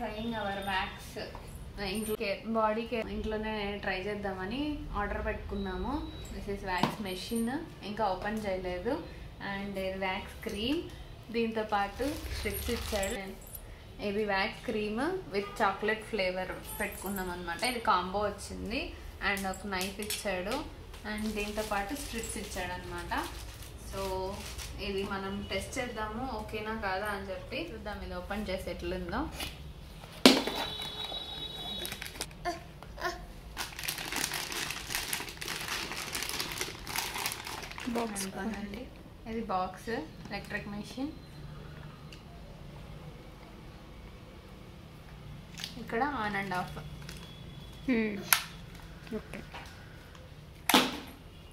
Trying hour wax ఇంట్లో body care ఇంట్లోనే try చేద్దామని ఆర్డర్ పెట్టుకున్నాము. దిస్ ఇస్ వ్యాక్స్ మెషిన్, ఇంకా ఓపెన్ చేయలేదు. అండ్ వ్యాక్స్ క్రీమ్, దీంతో పాటు స్ట్రిప్స్ ఇచ్చాడు. ఇది wax cream with chocolate flavour పెట్టుకున్నాం అనమాట. ఇది కాంబో వచ్చింది. అండ్ ఒక నైఫ్ ఇచ్చాడు. అండ్ దీంతో పాటు స్ట్రిప్స్ ఇచ్చాడు అనమాట. సో ఇది మనం టెస్ట్ చేద్దాము ఓకేనా కాదా అని చెప్పి చూద్దాం. ఇది ఓపెన్ చేసి ఎట్లుందో. బాక్స్ అండి, ఇది బాక్స్ ఎలక్ట్రిక్ మెషిన్. ఇక్కడ on and of, okay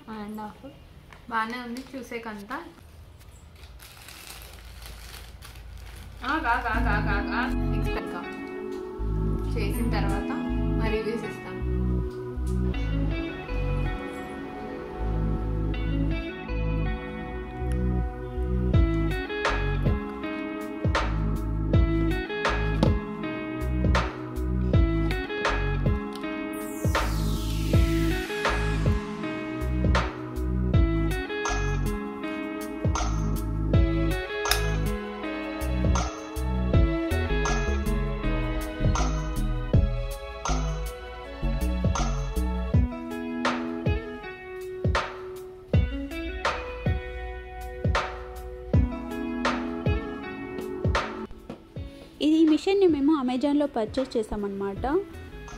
on and of బాగానే ఉంది చూసేకంతా. చేసిన తర్వాత మరి రివ్యూస్ ఇస్తాం. ఇది మిషన్ని మేము అమెజాన్లో పర్చేస్ చేసామన్నమాట.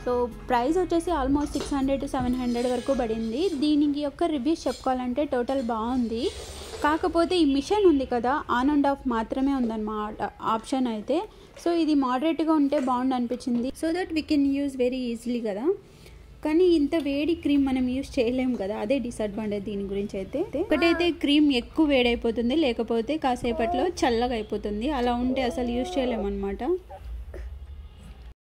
సో ప్రైస్ వచ్చేసి ఆల్మోస్ట్ 600 to 700 వరకు పడింది. దీనికి యొక్క రివ్యూస్ చెప్పుకోవాలంటే టోటల్ బాగుంది. కాకపోతే ఈ మిషన్ ఉంది కదా, ఆన్ అండ్ ఆఫ్ మాత్రమే ఉందన్నమాట ఆప్షన్ అయితే. సో ఇది మోడరేట్గా ఉంటే బాగుండు అనిపించింది, so that we can use very easily కదా. కానీ ఇంత వేడి క్రీమ్ మనం యూజ్ చేయలేము కదా, అదే డిసడ్వాంటేజ్ దీని గురించి అయితే. ఒకటైతే క్రీమ్ ఎక్కువ వేడైపోతుంది, లేకపోతే కాసేపట్లో చల్లగా అయిపోతుంది. అలా ఉంటే అసలు యూజ్ చేయలేము అనమాట.